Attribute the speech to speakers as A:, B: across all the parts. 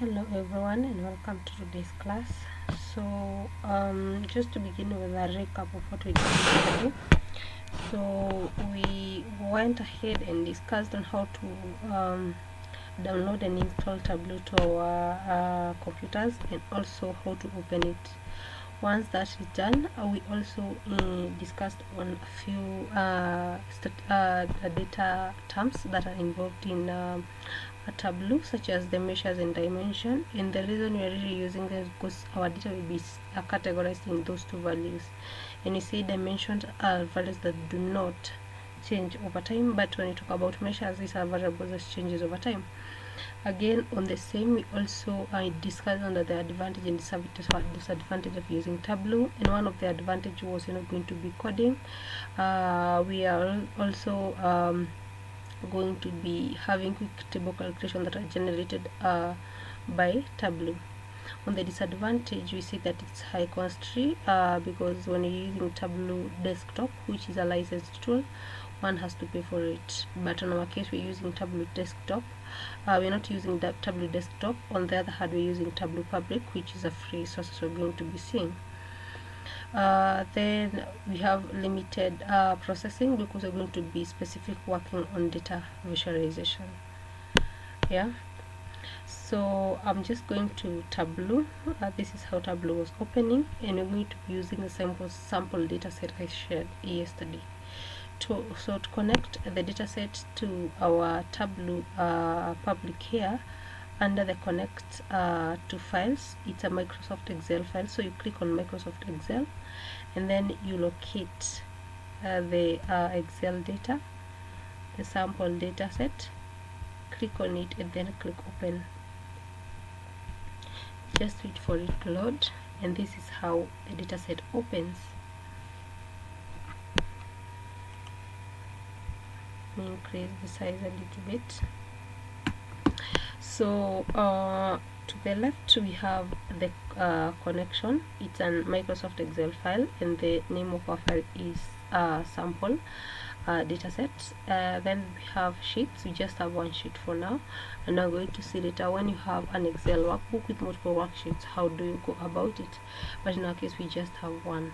A: Hello everyone and welcome to today's class. So just to begin with a recap of what we did yesterday. So we went ahead and discussed on how to download and install Tableau to our computers, and also how to open it. Once that is done, we also discussed on a few data terms that are involved in a Tableau, such as the measures and dimension. And the reason we are really using this is because our data will be categorized in those two values. And you see, dimensions are values that do not change over time, but when you talk about measures, these are variables that changes over time. Again, on the same, we also discussed under the advantage and disadvantage of using Tableau, and one of the advantage was going to be coding. We are also going to be having quick table calculation that are generated by Tableau. On the disadvantage, we see that it's high cost because when you're using Tableau Desktop, which is a licensed tool, one has to pay for it. But in our case, we're using Tableau Desktop. We're not using that Tableau Desktop. On the other hand, we're using Tableau Public, which is a free source we're going to be seeing. Then we have limited processing because we're going to be specific working on data visualization. Yeah. So I'm just going to Tableau. This is how Tableau was opening, and we're going to be using the sample data set I shared yesterday. So to connect the data set to our Tableau public here, under the connect to files, it's a Microsoft Excel file. So you click on Microsoft Excel, and then you locate the Excel data, the sample data set. Click on it and then click open. Just wait for it to load, and this is how the data set opens. Let me increase the size a little bit. So to the left we have the connection. It's a Microsoft Excel file, and the name of our file is sample dataset. Then we have sheets. We just have one sheet for now, and I'm going to see later when you have an Excel workbook with multiple worksheets, how do you go about it. But in our case, we just have one.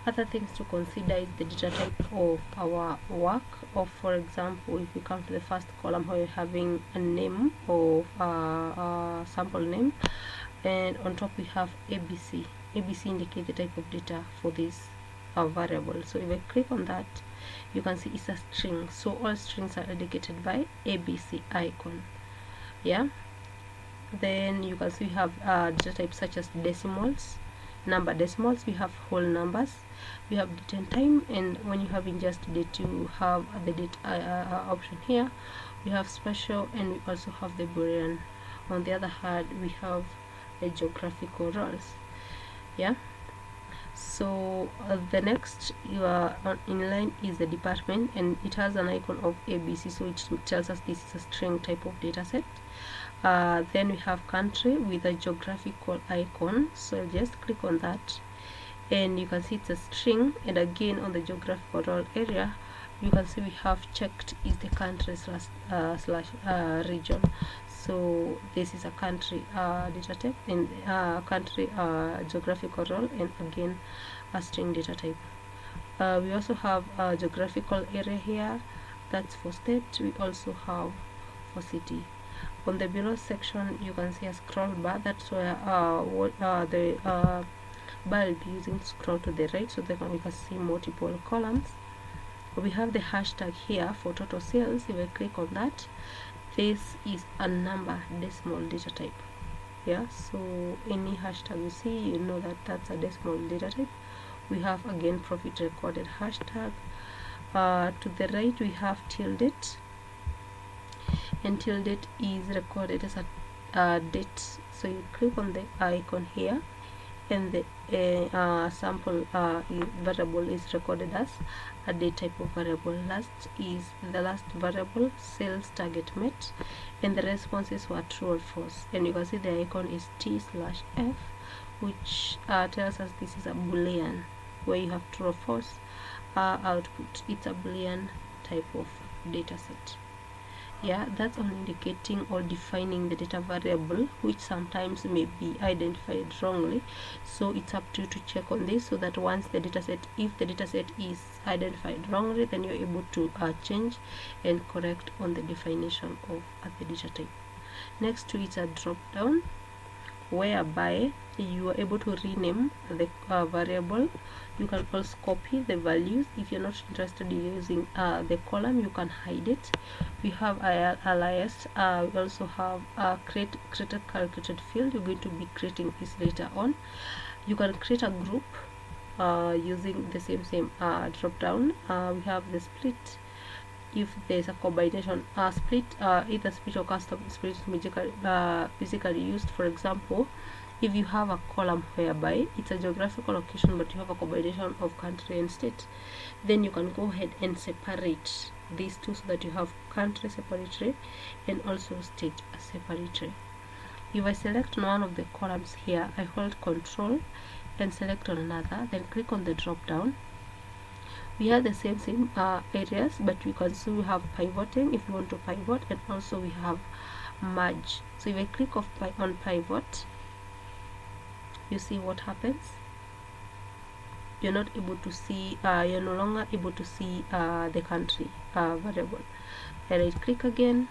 A: Other things to consider is the data type of our work. Or for example, if we come to the first column where you're having a name of sample name, and on top we have ABC. ABC indicates the type of data for this variable. So if I click on that, you can see it's a string. So all strings are indicated by ABC icon. Yeah. Then you can see we have data types such as decimals, number decimals. We have whole numbers. We have date and time, and when you have in just date, you have the date option here. We have special, and we also have the Boolean. On the other hand, we have the geographical roles. Yeah. So the next you are in line is the department, and it has an icon of ABC, so it tells us this is a string type of data set. Then we have country with a geographical icon, so just click on that, and you can see it's a string. And again, on the geographical role area, you can see we have checked is the country slash region. So this is a country data type, and country geographical role, and again a string data type. We also have a geographical area here, that's for state. We also have for city. On the below section, you can see a scroll bar. That's where the bar will be using to scroll to the right, so that we can see multiple columns. We have the hashtag here for total sales. If I click on that, this is a number decimal data type. Yeah, so any hashtag you see, you know that that's a decimal data type. We have again profit recorded hashtag. To the right we have till date, and till date is recorded as a date. So you click on the icon here, and the sample variable is recorded as a date type of variable. Last is the last variable, sales target met, and the responses were true or false. And you can see the icon is T/F, which tells us this is a Boolean, where you have true or false output. It's a Boolean type of data set. Yeah, that's on indicating or defining the data variable, which sometimes may be identified wrongly. So it's up to you to check on this, so that once the dataset, if the dataset is identified wrongly, then you're able to change and correct on the definition of the data type. Next to it, a drop down whereby you are able to rename the variable. You can also copy the values. If you're not interested in using the column, you can hide it. We have alias. We also have created calculated field. You're going to be creating this later on. You can create a group using the same drop down. We have the split. If there's a combination split, either split or custom split physically used. For example, if you have a column whereby it's a geographical location but you have a combination of country and state, then you can go ahead and separate these two so that you have country separately and also state separately. If I select on one of the columns here, I hold Control and select on another, then click on the drop down. We have the same areas, but we can see we have pivoting if you want to pivot, and also we have merge. So if I click on pivot, you see what happens. You're not able to see, you're no longer able to see the country variable. I right click again,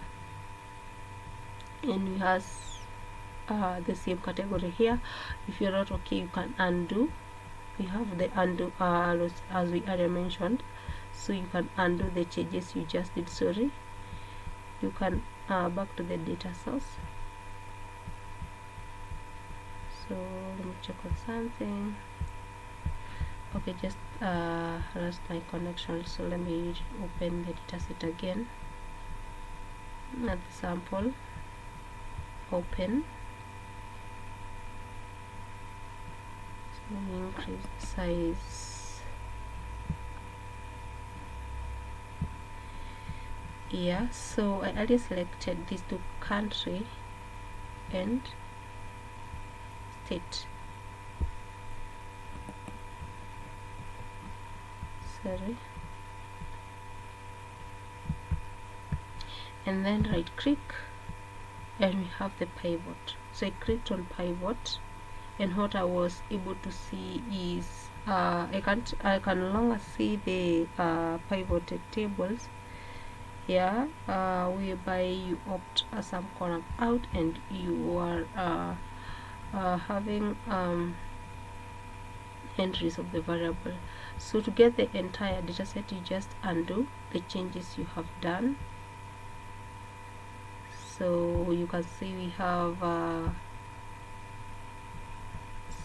A: and we have the same category here. If you're not okay, you can undo. We have the undo as we already mentioned, so you can undo the changes you just did. Sorry, you can back to the data source. So let me check on something. Okay, just lost my connection, so let me open the dataset again. At the sample, open. Increase the size. Yeah, so I already selected these two, country and state. Sorry. And then right click, and we have the pivot. So I clicked on pivot, and what I was able to see is I can no longer see the pivoted tables here, whereby you opt some column out and you are having entries of the variable. So to get the entire dataset, you just undo the changes you have done. So you can see we have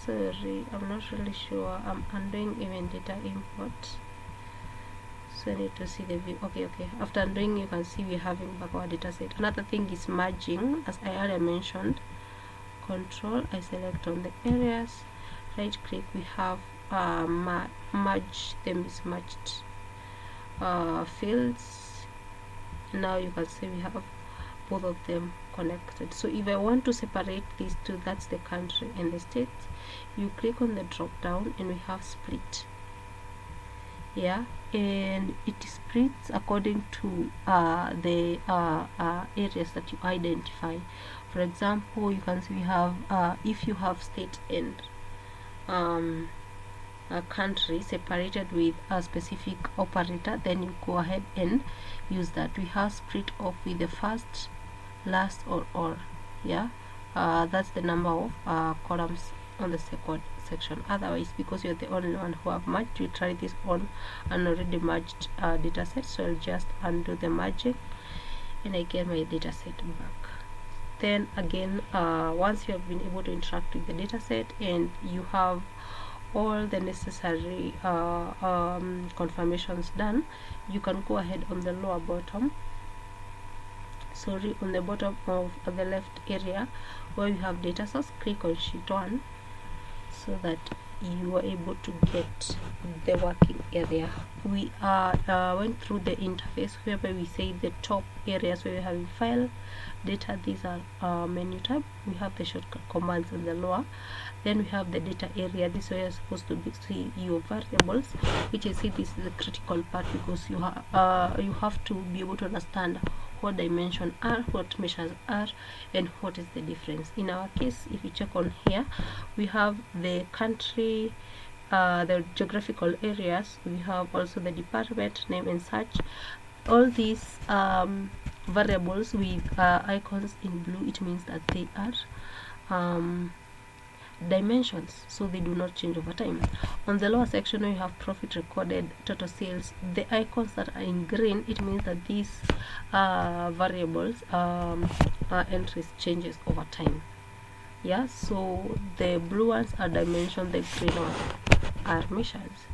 A: sorry, I'm not really sure. I'm undoing even data import, so I need to see the view. Okay, after undoing, you can see we're having back our data set. Another thing is merging, as I already mentioned. Control, I select on the areas, right click, we have merge the mismatched fields. Now you can see we have both of them connected. So if I want to separate these two, that's the country and the state, you click on the drop down and we have split. Yeah, and it splits according to the areas that you identify. For example, you can see we have if you have state and a country separated with a specific operator, then you go ahead and use that. We have split off with the first, last, or. Yeah, that's the number of columns on the second section. Otherwise, because you're the only one who have merged, you try this on an already merged data set. So I'll just undo the merging and I get my data set back. Then again, once you have been able to interact with the data set and you have all the necessary confirmations done, you can go ahead on the lower bottom, sorry, on the bottom of the left area where you have data source, click on sheet 1 so that you are able to get the working area. We went through the interface whereby we say the top areas where we have file data, these are menu tab. We have the shortcut commands on the lower. Then we have the data area. This is where you're supposed to see your variables, which I say this is a critical part because you have to be able to understand what dimension are, what measures are, and what is the difference. In our case, if you check on here, we have the country, the geographical areas, we have also the department name and such. All these variables with icons in blue, it means that they are dimensions, so they do not change over time. On the lower section, we have profit recorded, total sales. The icons that are in green, it means that these variables entries changes over time. Yeah, so the blue ones are dimension, the green ones are measures.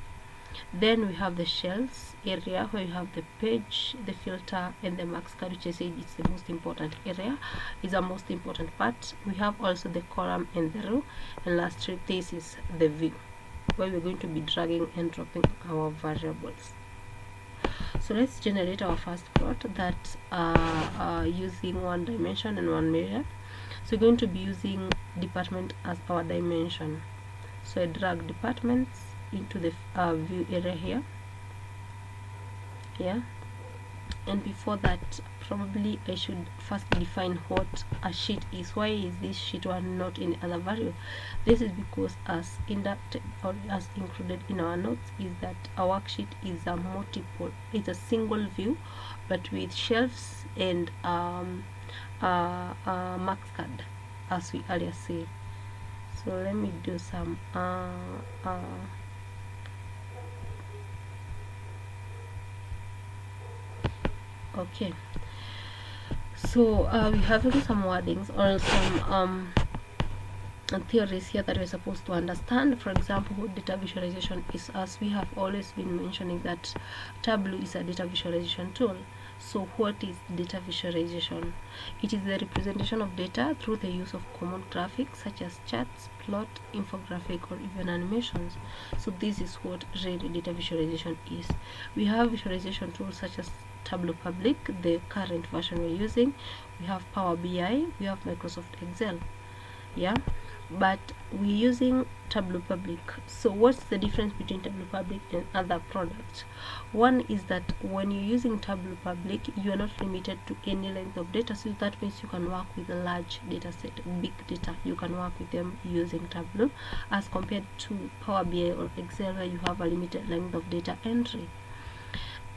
A: Then we have the shells area, where you have the page, the filter, and the max card, which I said it's the most important area, is the most important part. We have also the column and the row, and lastly, this is the view, where we're going to be dragging and dropping our variables. So let's generate our first plot that using one dimension and one measure. So we're going to be using department as our dimension. So I drag departments into the view area here. Yeah, and before that, probably I should first define what a sheet is. Why is this sheet one not any other value? This is because as inducted or as included in our notes is that a worksheet is a multiple, it's a single view, but with shelves and max card, as we earlier said. So let me do some okay, so we have some wordings or some theories here that we're supposed to understand. For example, what data visualization is, as we have always been mentioning that Tableau is a data visualization tool. So what is data visualization? It is the representation of data through the use of common graphics such as charts, plot, infographic, or even animations. So this is what really data visualization is. We have visualization tools such as Tableau Public, the current version we're using. We have Power BI, we have Microsoft Excel. Yeah, but we're using Tableau Public. So what's the difference between Tableau Public and other products? One is that when you're using Tableau Public, you are not limited to any length of data. So that means you can work with a large data set, big data. You can work with them using Tableau, as compared to Power BI or Excel, where you have a limited length of data entry.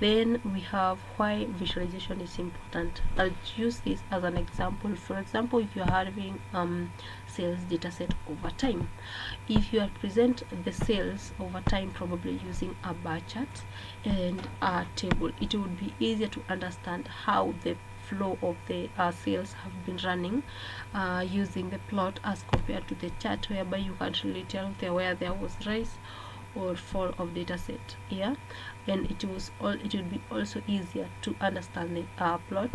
A: Then we have why visualization is important. I'll use this as an example. For example, if you're having sales data set over time, if you present the sales over time probably using a bar chart and a table, it would be easier to understand how the flow of the sales have been running using the plot as compared to the chart, whereby you can't really tell where there was rise or fall of data set. Yeah, and it would be also easier to understand the plot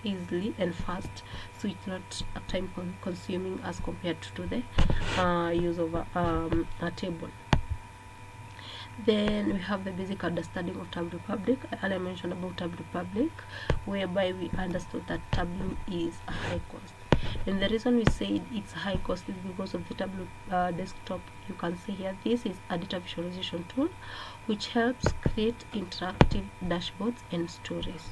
A: easily and fast, so it's not time consuming as compared to the use of a table. Then we have the basic understanding of Tableau Public. I mentioned about Tableau Public, whereby we understood that Tableau is a high cost. And the reason we say it's high cost is because of the Tableau desktop. You can see here, this is a data visualization tool which helps create interactive dashboards and stories.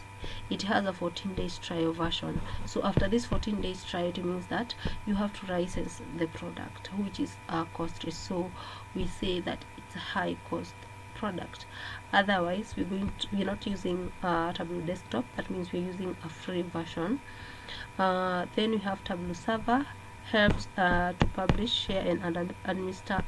A: It has a 14 days trial version. So after this 14 days trial, it means that you have to license the product, which is costly. So we say that it's a high cost product. Otherwise, we're not using Tableau desktop. That means we're using a free version. Then we have Tableau server, helps to publish, share, and administer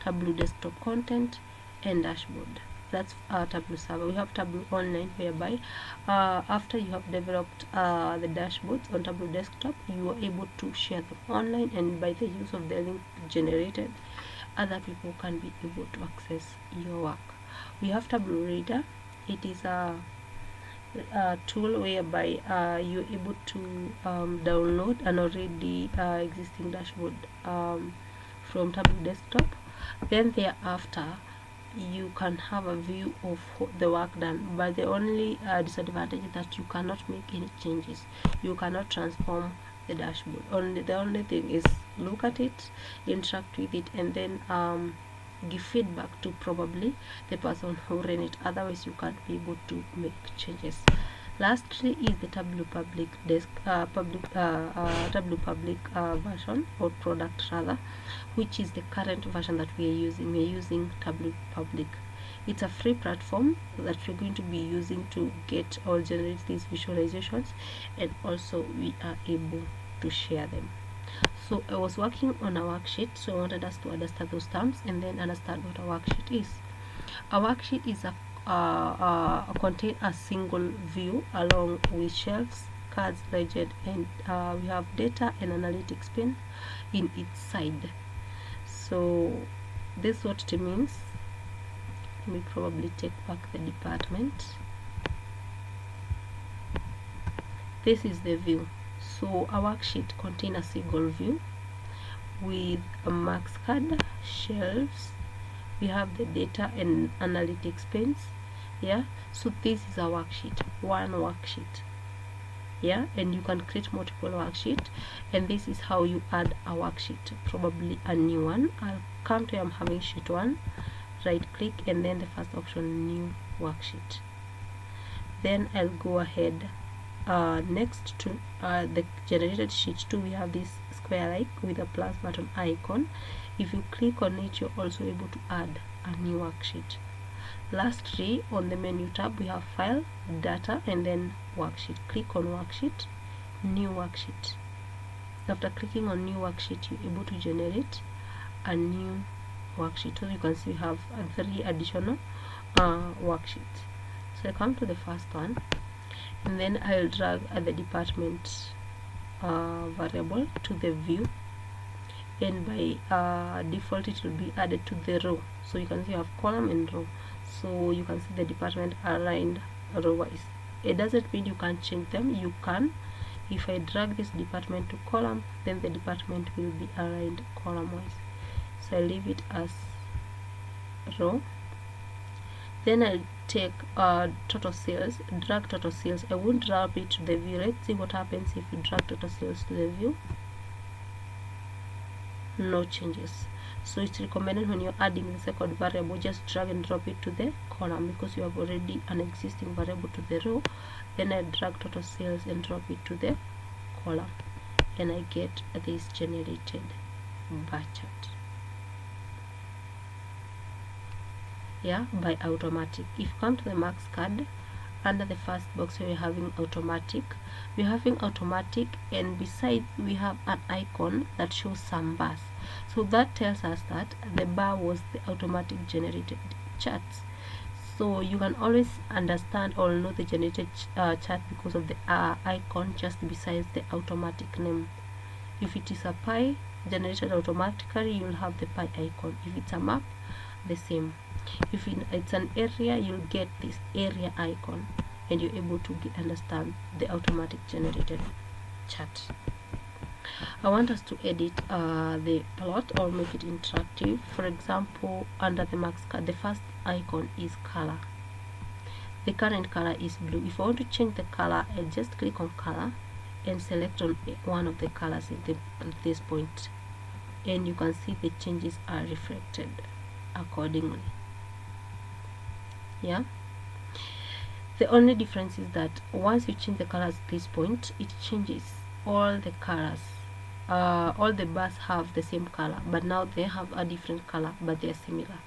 A: Tableau desktop content and dashboard. That's Tableau server. We have Tableau online, whereby after you have developed the dashboards on Tableau desktop, you are able to share them online, and by the use of the link generated, other people can be able to access your work. We have Tableau Reader. It is a tool whereby you're able to download an already existing dashboard from Tableau desktop. Then thereafter, you can have a view of the work done, but the only disadvantage is that you cannot make any changes. You cannot transform the dashboard. The only thing is look at it, interact with it, and then give feedback to probably the person who ran it. Otherwise, you can't be able to make changes. Lastly is the Tableau Public version, or product rather, which is the current version that we are using. We are using Tableau Public. It's a free platform that we're going to be using to get or generate these visualizations, and also we are able to share them. So I was working on a worksheet, so I wanted us to understand those terms and then understand what a worksheet is. A worksheet is contain a single view along with shelves, cards, legend, and we have data and analytics pane in its side. So this is what it means. Let me probably take back the department. This is the view. So a worksheet contains a single view with a marks card, shelves, we have the data and analytics panes. Yeah, so this is a worksheet, one worksheet. Yeah, and you can create multiple worksheets, and this is how you add a worksheet, probably a new one. I'll come to I'm having sheet 1, right click, and then the first option, new worksheet. Then I'll go ahead. Next to the generated sheet 2, we have this square like with a plus button icon. If you click on it, you're also able to add a new worksheet. Lastly, on the menu tab, we have file, data, and then worksheet. Click on worksheet, new worksheet. After clicking on new worksheet, you're able to generate a new worksheet. So you can see we have 3 additional worksheets. So I come to the first one, and then I'll drag the department variable to the view, and by default it will be added to the row. So you can see you have column and row, so you can see the department aligned row wise. It doesn't mean you can't change them. You can. If I drag this department to column, then the department will be aligned column wise. So I leave it as row. Then I'll take total sales, drag total sales. I won't drag it to the view. Let's see what happens if you drag total sales to the view. No changes. So it's recommended when you're adding the second variable, just drag and drop it to the column, because you have already an existing variable to the row. Then I drag total sales and drop it to the column, and I get this generated bar chart. Yeah, by automatic. If you come to the marks card, under the first box we're having automatic, and beside we have an icon that shows some bars. So that tells us that the bar was the automatic generated charts. So you can always understand or know the generated chart because of the icon just besides the automatic name. If it is a pie generated automatically, you'll have the pie icon. If it's a map, the same. If it's an area, you'll get this area icon, and you're able to understand the automatic generated chart. I want us to edit the plot or make it interactive. For example, under the marks card, the first icon is color. The current color is blue. If I want to change the color, I just click on color and select on one of the colors at this point, and you can see the changes are reflected accordingly. Yeah, the only difference is that once you change the colors at this point, it changes all the colors. All the bars have the same color, but now they have a different color, but they are similar.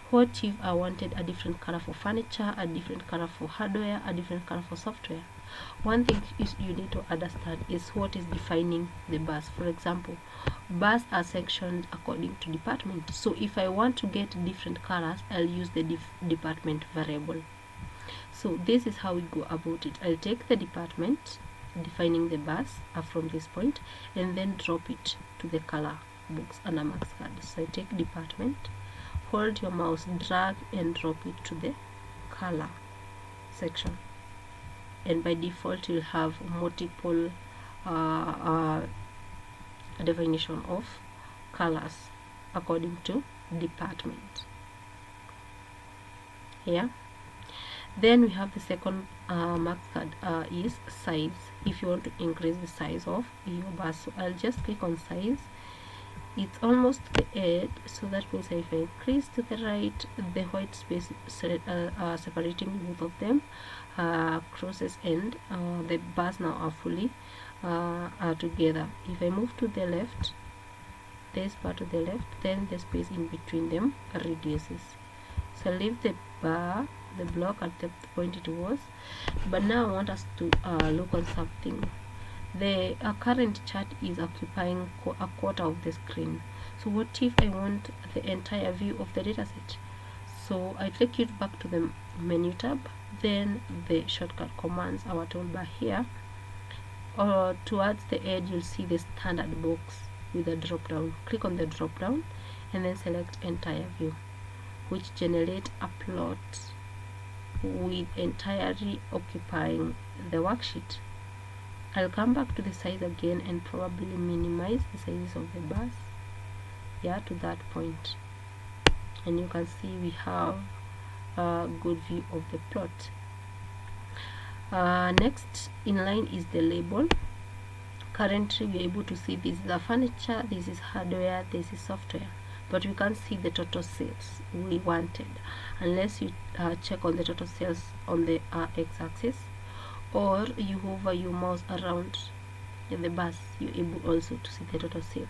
A: What if I wanted a different color for furniture, a different color for hardware, a different color for software? One thing you need to understand is what is defining the bars. For example, bars are sectioned according to department. So if I want to get different colors, I'll use the department variable. So this is how we go about it. I'll take the department defining the bars from this point, and then drop it to the color box under marks card. So I take department, hold your mouse, drag and drop it to the color section, and by default you'll have multiple definition of colors according to department. Yeah, then we have the second marks card is size. If you want to increase the size of your bar, so I'll just click on size, it's almost the edge, so that means if I increase to the right, the white space separating both of them crosses, and the bars now are fully together. If I move to the left, this bar to the left, then the space in between them reduces. So leave the bar, the block at the point it was. But now I want us to look on something. The current chart is occupying a quarter of the screen. So what if I want the entire view of the dataset? So I take it back to the menu tab, then the shortcut commands, our toolbar here. Towards the edge, you'll see the standard box with a drop down. Click on the drop down and then select entire view, which generates a plot with entirely occupying the worksheet. I'll come back to the size again and probably minimize the sizes of the bars, yeah, to that point, and you can see we have a good view of the plot. Next in line is the label. Currently we're able to see this is the furniture, this is hardware, this is software, but we can't see the total sales we wanted unless you check on the total sales on the x-axis, or you hover your mouse around the bars, you're able also to see the total sales.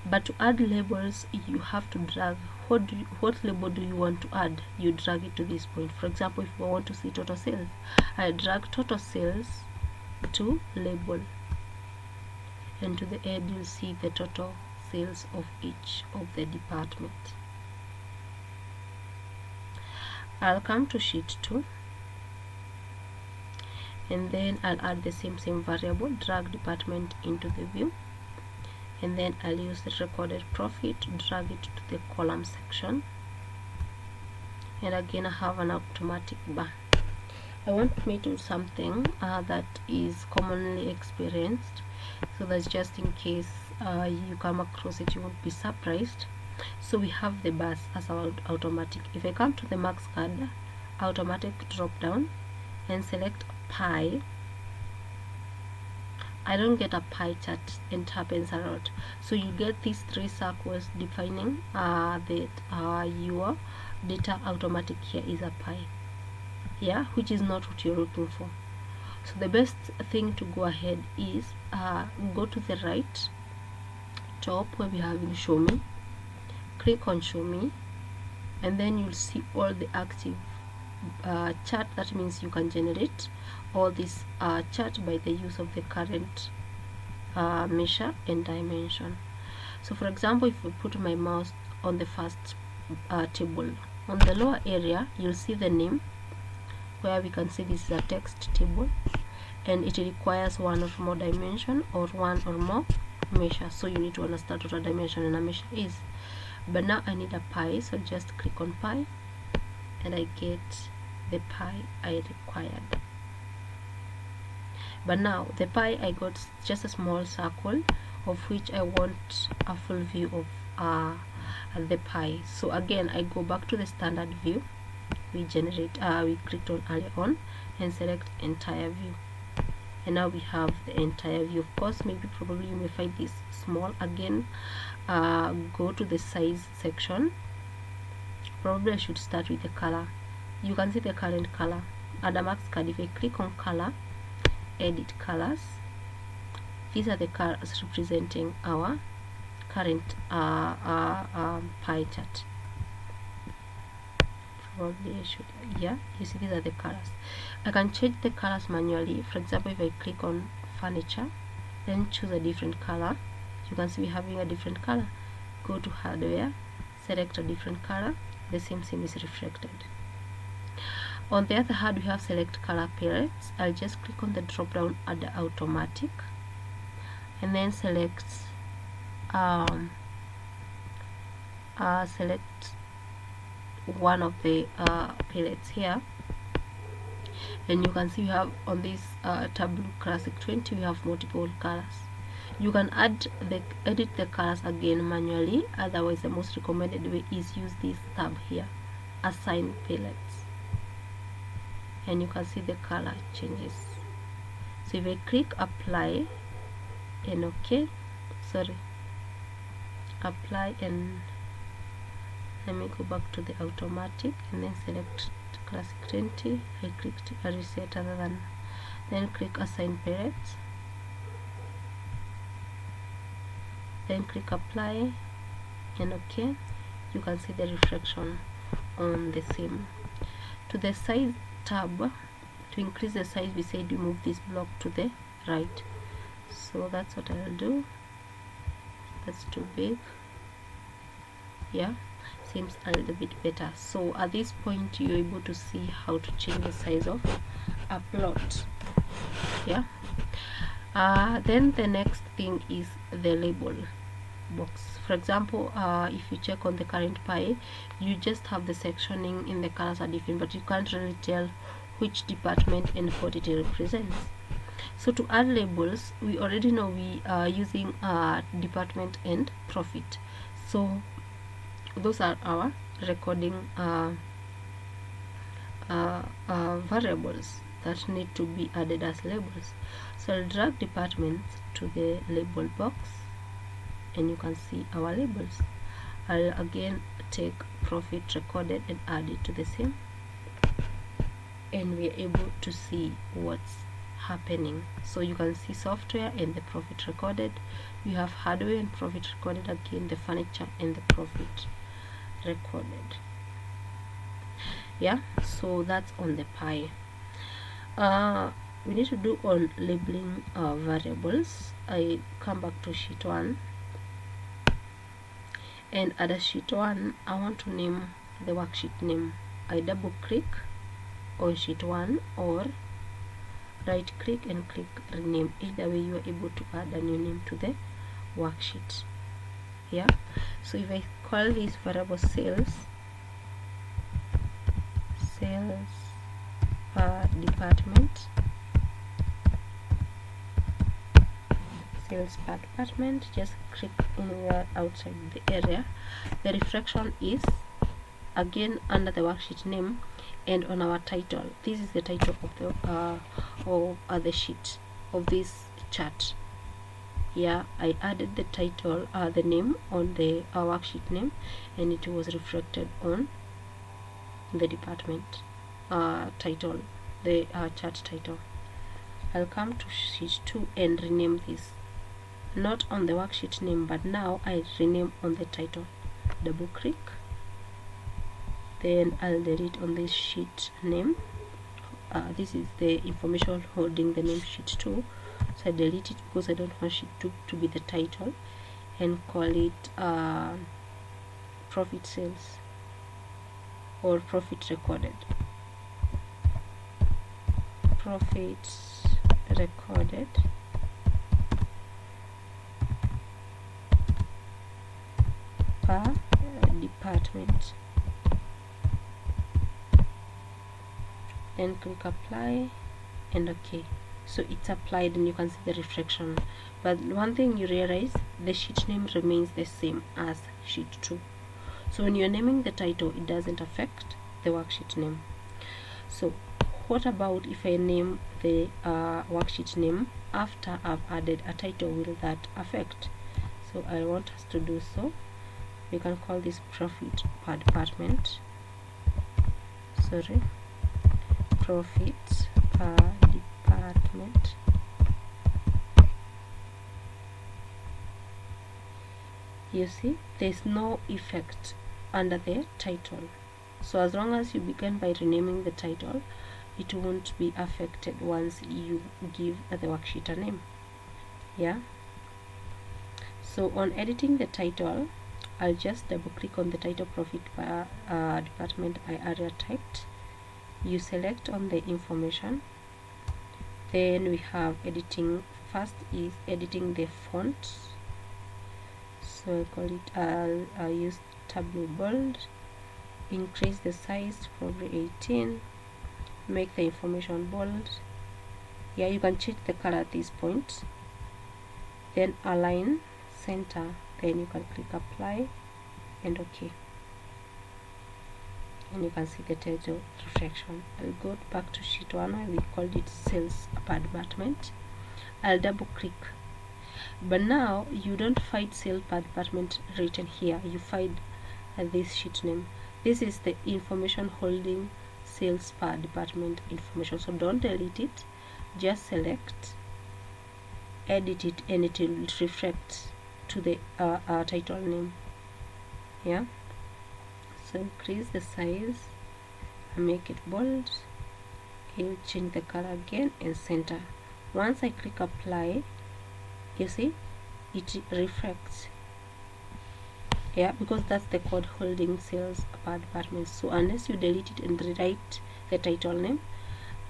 A: But to add labels, you have to drag what label do you want to add. You drag it to this point. For example, if I want to see total sales, I drag total sales to label, and to the end you'll see the total sales of each of the department. I'll come to sheet 2, and then I'll add the same variable, drag department into the view, and then I'll use the recorded profit, drag it to the column section, and again I have an automatic bar. I want me to do something that is commonly experienced, so that's just in case you come across it, you won't be surprised. So we have the bars as our automatic. If I come to the max card, automatic drop down and select pie, I don't get a pie chart, and it happens a lot. So you get these 3 circles defining that your data automatic here is a pie, yeah, which is not what you're looking for. So the best thing to go ahead is go to the right top where we have show me, click on show me, and then you'll see all the active chart. That means you can generate all this chart by the use of the current measure and dimension. So for example, if I put my mouse on the first table, on the lower area you'll see the name, where we can see this is a text table and it requires one or more dimension or one or more measure. So you need to understand what a dimension and a measure is. But now I need a pie, so just click on pie and I get the pie I required. But now the pie I got just a small circle, of which I want a full view of the pie. So again I go back to the standard view we clicked on earlier on and select entire view, and now we have the entire view. Of course, probably you may find this small. Again, go to the size section. Probably I should start with the color. You can see the current color under max card. If I click on color, edit colors, these are the colors representing our current pie chart. Probably I should, yeah, you see these are the colors. I can change the colors manually. For example, if I click on furniture, then choose a different color, you can see we're having a different color. Go to hardware, select a different color, the same is reflected. On the other hand, we have select color palettes. I'll just click on the drop down at the automatic and then select one of the palettes here, and you can see we have on this Tableau Classic 20 we have multiple colors. You can edit the colors again manually. Otherwise, the most recommended way is use this tab here, assign palettes, and you can see the color changes. So if I click apply and OK, apply, and let me go back to the automatic and then select classic 20. I clicked a reset other than, then click assign parents, then click apply and OK. You can see the reflection on the theme. To the size tab, to increase the size, we said we move this block to the right, so that's what I'll do. That's too big. Yeah, seems a little bit better. So at this point you're able to see how to change the size of a plot. Yeah. Then the next thing is the label box. For example, if you check on the current pie, you just have the sectioning in the colors are different, but you can't really tell which department and what it represents. So to add labels, we already know we are using department and profit, so those are our recording variables that need to be added as labels. So I'll drag departments to the label box and you can see our labels. I'll again take profit recorded and add it to the same, and we're able to see what's happening. So you can see software and the profit recorded. You have hardware and profit recorded, again the furniture and the profit recorded. Yeah, so that's on the pie. We need to do on labeling variables. I come back to sheet 1, and at sheet 1 I want to name the worksheet name. I double click on sheet 1 or right click and click rename. Either way you are able to add a new name to the worksheet. Yeah, so if I call this variable sales department, sales per department, just click anywhere outside the area, the reflection is again under the worksheet name and on our title. This is the title of the sheet of this chart. Yeah, I added the title, the name on the worksheet name, and it was reflected on the department title, the chart title. I'll come to sheet 2 and rename this, not on the worksheet name, but now I rename on the title. Double click, then I'll delete on this sheet name. This is the information holding the name sheet 2, so I delete it because I don't want sheet 2 to be the title, and call it profit sales or profit recorded. Profit recorded per department, then click apply and OK. So it's applied and you can see the reflection, but one thing you realize, the sheet name remains the same as sheet 2. So when you're naming the title, it doesn't affect the worksheet name. So what about if I name the worksheet name after I've added a title? Will that affect? So I want us to do so. We can call this profit per department. Profit per department. You see, there's no effect under the title. So as long as you begin by renaming the title, it won't be affected once you give the worksheet a name. Yeah. So on editing the title, I'll just double click on the title profit per department I area typed. You select on the information, then we have editing. First is editing the font, so I call it, I'll use Tableau Bold, increase the size probably 18, make the information bold. Yeah, you can change the color at this point, then align center, then you can click apply and OK, and you can see the title reflection. I'll go back to sheet 1 where we called it sales per department. I'll double click. But now you don't find sale per department written here, you find this sheet name. This is the information holding sales per department information. So don't delete it, just select, edit it, and it will reflect to the title name. Yeah, so increase the size and make it bold. I'll change the color again and center. Once I click apply, you see it reflects. Yeah, because that's the code holding sales per department. So unless you delete it and rewrite the title name,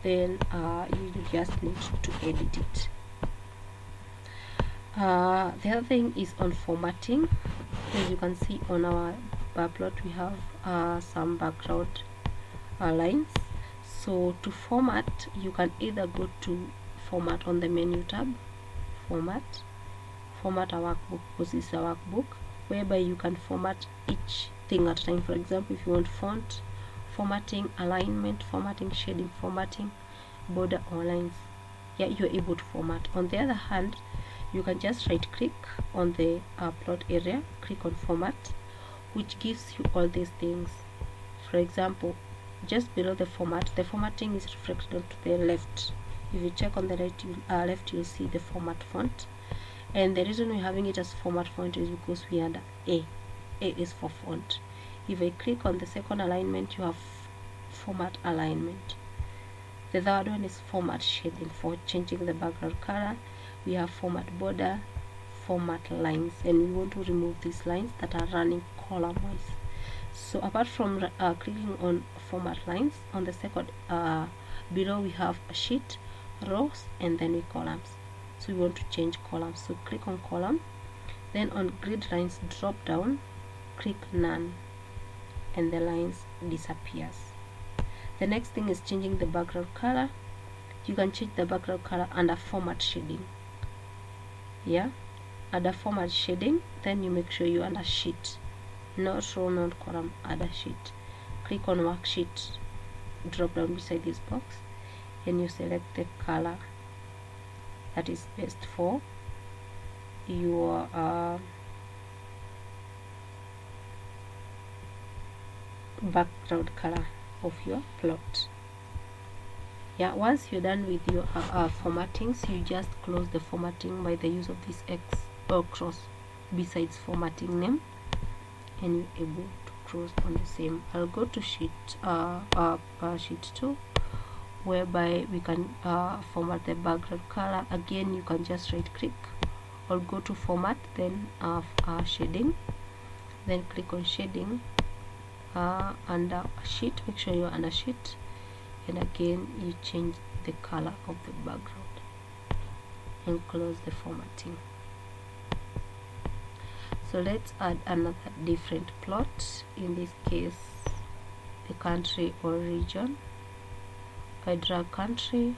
A: then you just need to edit it. The other thing is on formatting. As you can see on our bar plot, we have some background lines. So to format, you can either go to format on the menu tab, format a workbook, because it's a workbook, whereby you can format each thing at a time. For example, if you want font formatting, alignment formatting, shading formatting, border or lines, yeah, you're able to format. On the other hand, you can just right click on the plot area, click on format, which gives you all these things. For example, just below the formatting is reflected onto the left. If you check on the left, you'll see the format font. And the reason we're having it as format font is because we are under A. A is for font. If I click on the second alignment, you have format alignment. The third one is format shading, for changing the background color. We have format border, format lines, and we want to remove these lines that are running column wise. So apart from clicking on format lines, on the second below we have a sheet, rows, and then we columns. So we want to change columns, so click on column, then on grid lines drop down, click none, and the lines disappears. The next thing is changing the background color. You can change the background color under format shading. Yeah, under format shading, then you make sure you under sheet, not row, not column, other sheet. Click on worksheet, drop down beside this box, and you select the color that is best for your background color of your plot. Yeah, once you're done with your formattings, you just close the formatting by the use of this X or cross besides formatting name, and you're able to cross on the same. I'll go to sheet sheet 2, whereby we can format the background color. Again, you can just right click or go to format, then shading, then click on shading under sheet. Make sure you're under sheet, and again you change the color of the background and close the formatting. So let's add another different plot, in this case the country or region. I drag country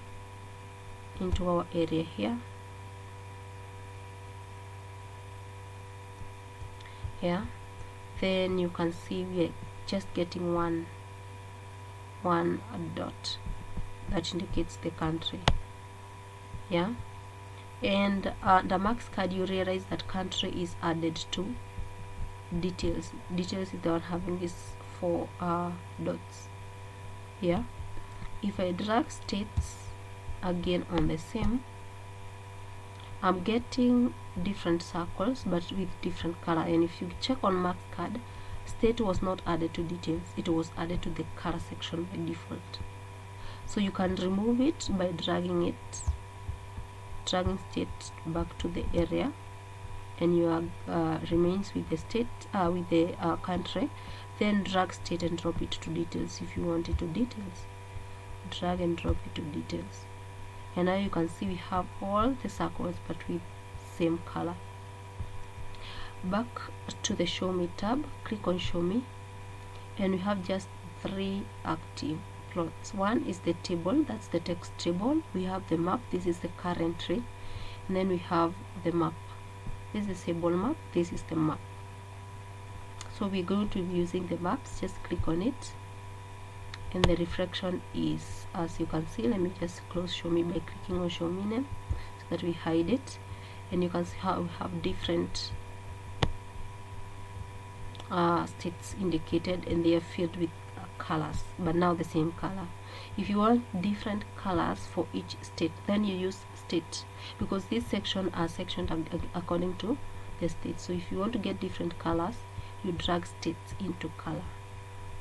A: into our area here. Yeah, then you can see we're just getting one dot that indicates the country. Yeah, and the marks card, you realize that country is added to details. Details is the one having these 4 dots. Yeah, if I drag states again on the same, I'm getting different circles but with different color. And if you check on marks card, state was not added to details, it was added to the color section by default. So you can remove it by dragging state back to the area, and your remains with the state with the country. Then drag state and drop it to details. If you want it to details, drag and drop it to details, and now you can see we have all the circles but with same color. Back to the show me tab, click on show me, and we have just 3 active plots. One is the table, that's the text table. We have the map, this is the current tree, and then we have the map. This is the table map, this is the map. So we're going to be using the maps. Just click on it, and the reflection is, as you can see, let me just close show me by clicking on show me name so that we hide it. and you can see how we have different states indicated, and they are filled with colors, but now the same color. If you want different colors for each state, then you use state, because this section are sectioned according to the state. So if you want to get different colors, you drag states into color.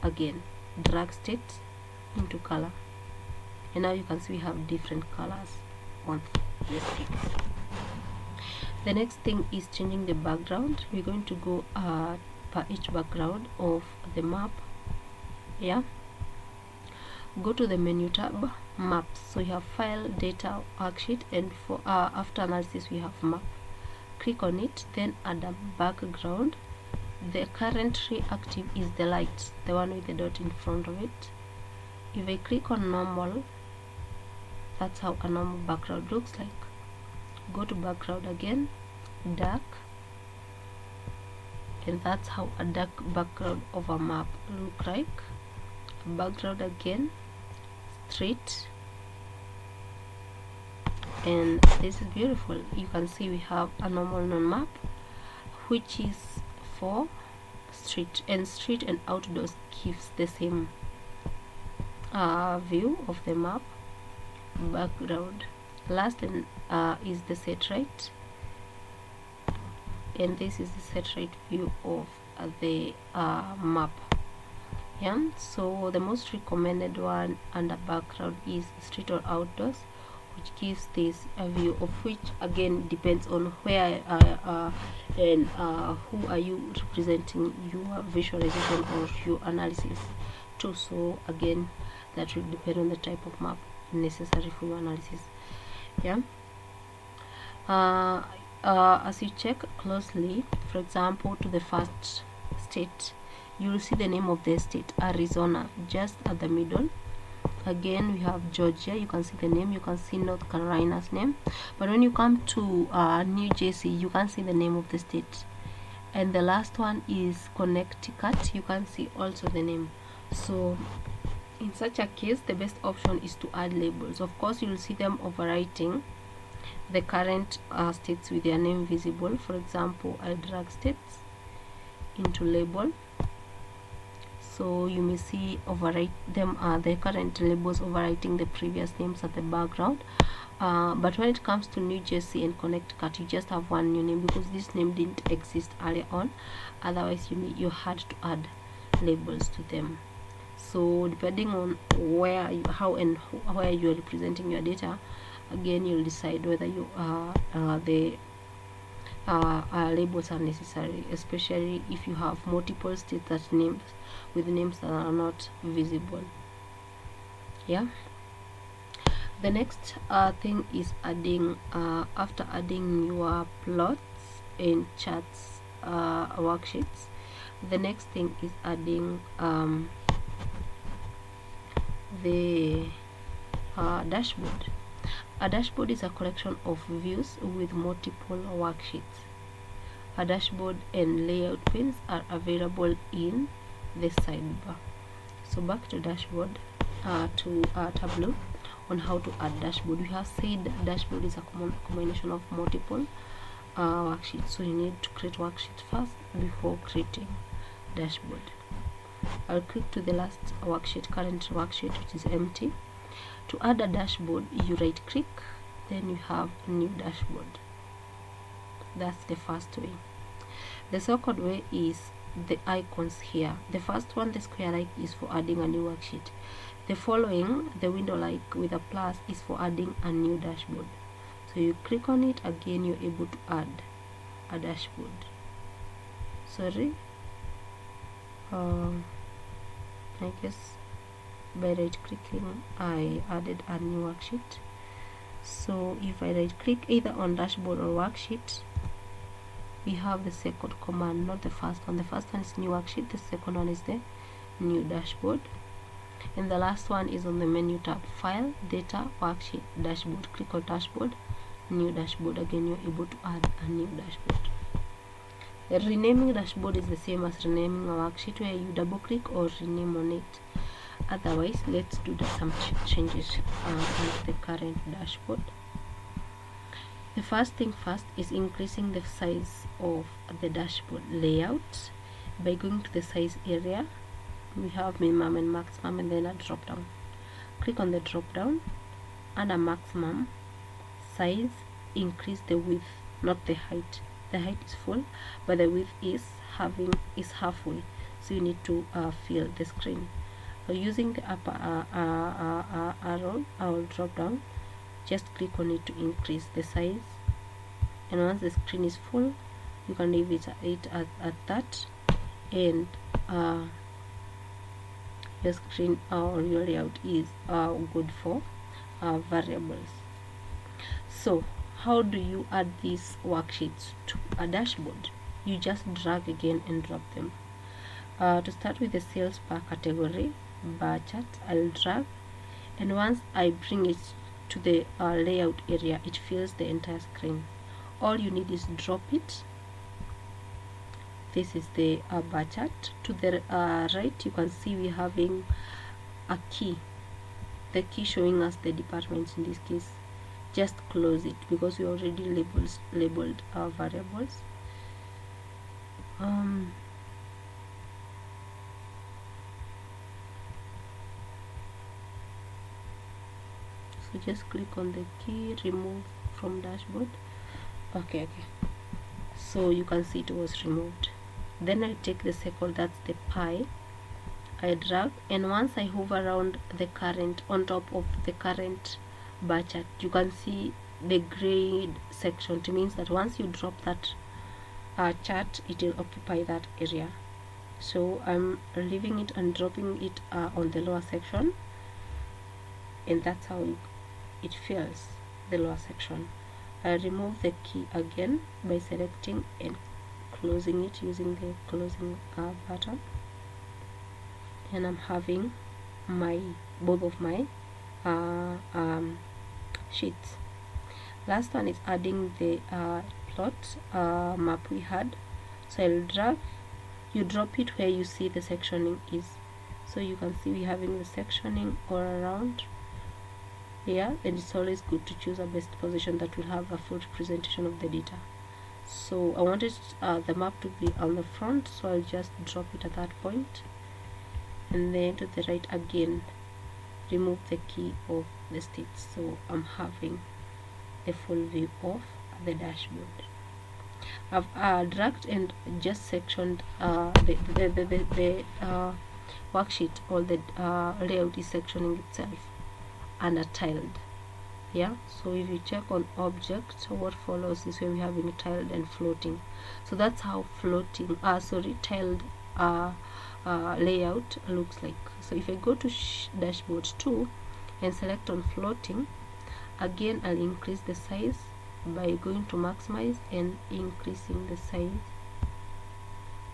A: Again, drag states into color, and now you can see we have different colors on the states. The next thing is changing the background. We're going to go per each background of the map. Yeah, go to the menu tab, maps. So you have file, data, worksheet, and for after analysis we have map. Click on it, then add a background. The currently active is the light, the one with the dot in front of it. If I click on normal, that's how a normal background looks like. Go to background again, dark, and that's how a dark background of a map look like. Background again, straight, and this is beautiful. You can see we have a normal non-map, which is for street, and outdoors gives the same view of the map background. Last is the set right, and this is the set right view of the map. Yeah, so the most recommended one under background is street or outdoors, which gives this a view of, which again depends on where and who are you representing your visualization or your analysis to. So again, that will depend on the type of map necessary for your analysis. Yeah, as you check closely, for example, to the first state, you will see the name of the state, Arizona, just at the middle. Again, we have Georgia, you can see the name, you can see North Carolina's name, but when you come to New Jersey, you can see the name of the state. And the last one is Connecticut, you can see also the name. So in such a case, the best option is to add labels. Of course, you will see them overwriting the current states with their name visible. For example, I drag states into label, so you may see overwrite them, the current labels overwriting the previous names at the background. But when it comes to New Jersey and Connecticut, you just have one new name because this name didn't exist earlier on. Otherwise, you had to add labels to them. So depending on where you, how and where you are representing your data, again you'll decide whether you the labels are necessary, especially if you have multiple states that names with names that are not visible. Yeah, the next thing is adding after adding your plots and charts worksheets, the next thing is adding the dashboard. A dashboard is a collection of views with multiple worksheets. A dashboard and layout pins are available in the sidebar. So back to dashboard, to Tableau, on how to add dashboard. We have said dashboard is a combination of multiple worksheets, so you need to create worksheet first before creating dashboard. I'll click to the last worksheet, current worksheet, which is empty. To add a dashboard, you right click, then you have new dashboard. That's the first way. The second way is the icons here. The first one, the square like, is for adding a new worksheet. The following, the window like with a plus, is for adding a new dashboard. So you click on it, again you're able to add a dashboard. Sorry, I guess by right clicking I added a new worksheet. So if I right click either on dashboard or worksheet, we have the second command, not the first one. The first one is new worksheet, the second one is the new dashboard, and the last one is on the menu tab, file, data, worksheet, dashboard. Click on dashboard, new dashboard. Again you're able to add a new dashboard. Renaming dashboard is the same as renaming a worksheet, where you double click or rename on it. Otherwise, let's do some changes on the current dashboard. The first thing first is increasing the size of the dashboard layout by going to the size area. We have minimum and maximum, and then a drop down. Click on the drop down, under maximum size, increase the width, not the height. The height is full, but the width is halfway, so you need to fill the screen. Using the upper arrow or drop down, just click on it to increase the size, and once the screen is full, you can leave it at that, and your screen or your layout is good for variables. So how do you add these worksheets to a dashboard? You just drag again and drop them. To start with the sales per category bar chart, I'll drag, and once I bring it to the layout area, it fills the entire screen. All you need is drop it. This is the bar chart. To the right, you can see we're having a key, the key showing us the departments. In this case, just close it because we already labeled our variables. So just click on the key, remove from dashboard. Okay, so you can see it was removed. Then I take the circle, that's the pie, I drag, and once I hover around the current, on top of the current bar chart, you can see the grayed section. It means that once you drop that chart, it will occupy that area. So I'm leaving it and dropping it on the lower section, and that's how it fills the lower section. I remove the key again by selecting and closing it using the closing button, and I'm having both of my sheets. Last one is adding the plot map we had. So I'll drag, you drop it where you see the sectioning is. So you can see we're having the sectioning all around here, and it's always good to choose a best position that will have a full representation of the data. So I wanted the map to be on the front, so I'll just drop it at that point, and then to the right again, remove the key of the states, so I'm having a full view of the dashboard. I've dragged and just sectioned the worksheet, or the layout is sectioning itself under tiled. Yeah, so if you check on object, what follows is where we have in tiled and floating. So that's how floating tiled layout looks like. So if I go to dashboard 2 and select on floating, again I'll increase the size by going to maximize and increasing the size.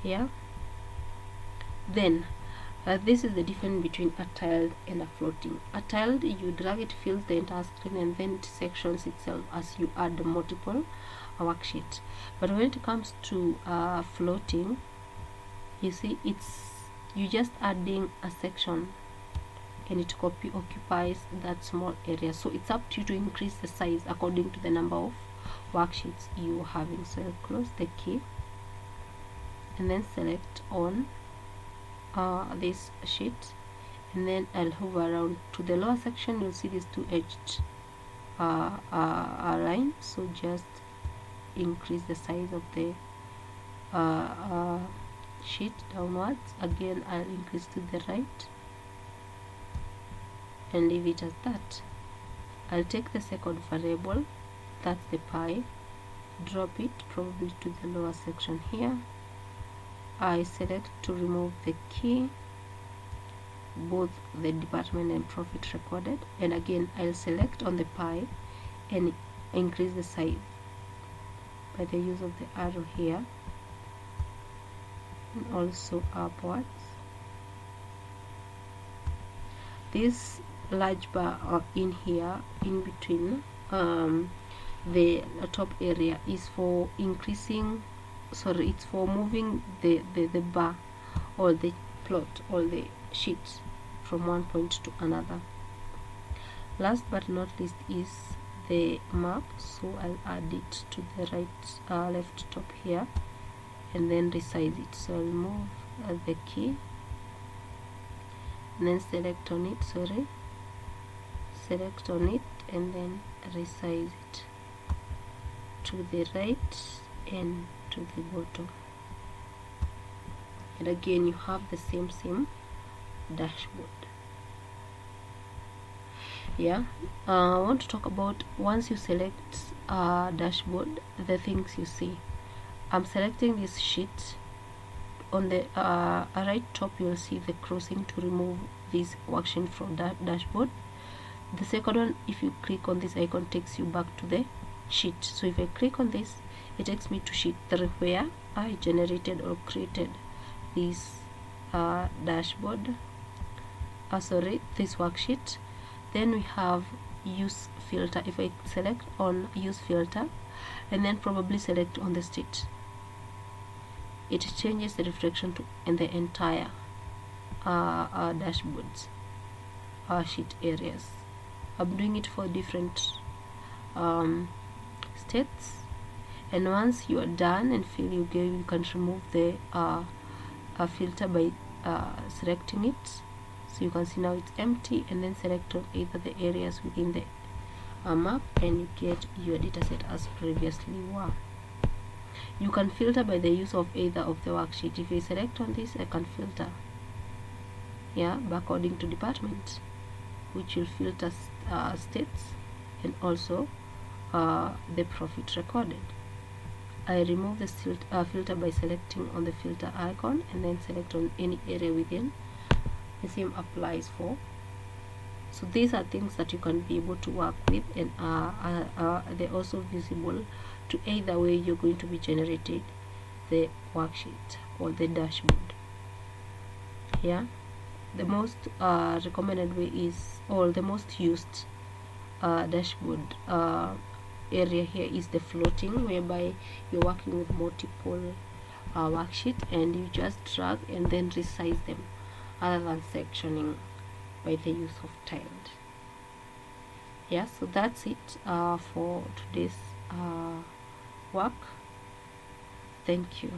A: Yeah, then this is the difference between a tiled and a floating. A tiled, you drag it, fills the entire screen, and then it sections itself as you add multiple worksheets. But when it comes to floating, you see you just adding a section, and it occupies that small area. So it's up to you to increase the size according to the number of worksheets you're having. So I'll close the key and then select on this sheet, and then I'll hover around to the lower section. You'll see these two edged line, so just increase the size of the sheet downwards. Again I'll increase to the right and leave it as that. I'll take the second variable, that's the pie, drop it probably to the lower section here. I select to remove the key, both the department and profit recorded, and again I'll select on the pie and increase the size by the use of the arrow here, and also upwards. This large bar in here in between the top area is for increasing, sorry, it's for moving the bar or the plot or the sheet from one point to another. Last but not least is the map, so I'll add it to the right left top here and then resize it. So I'll move the key and then select on it, select on it and then resize it to the right and to the bottom. And again you have the same dashboard. Yeah, I want to talk about, once you select dashboard, the things you see. I'm selecting this sheet. On the right top you'll see the crossing to remove this worksheet from that dashboard. The second one, if you click on this icon, takes you back to the sheet. So if I click on this, it takes me to sheet 3 where I generated or created this dashboard, this worksheet. Then we have use filter. If I select on use filter and then probably select on the state, it changes the reflection to in the entire dashboards sheet areas. I'm doing it for different states, and once you are done and feel you can remove the filter by selecting it. So you can see now it's empty, and then select on either the areas within the map and you get your dataset as previously were. You can filter by the use of either of the worksheet. If you select on this, I can filter according to department, which will filter states and also the profit recorded. I remove the filter by selecting on the filter icon and then select on any area within. The same applies for. So these are things that you can be able to work with, and they're also visible to either way you're going to be generating the worksheet or the dashboard. The most recommended way is, or the most used dashboard area here is the floating, whereby you're working with multiple worksheets and you just drag and then resize them, other than sectioning by the use of tiled. So that's it for today's work. Thank you.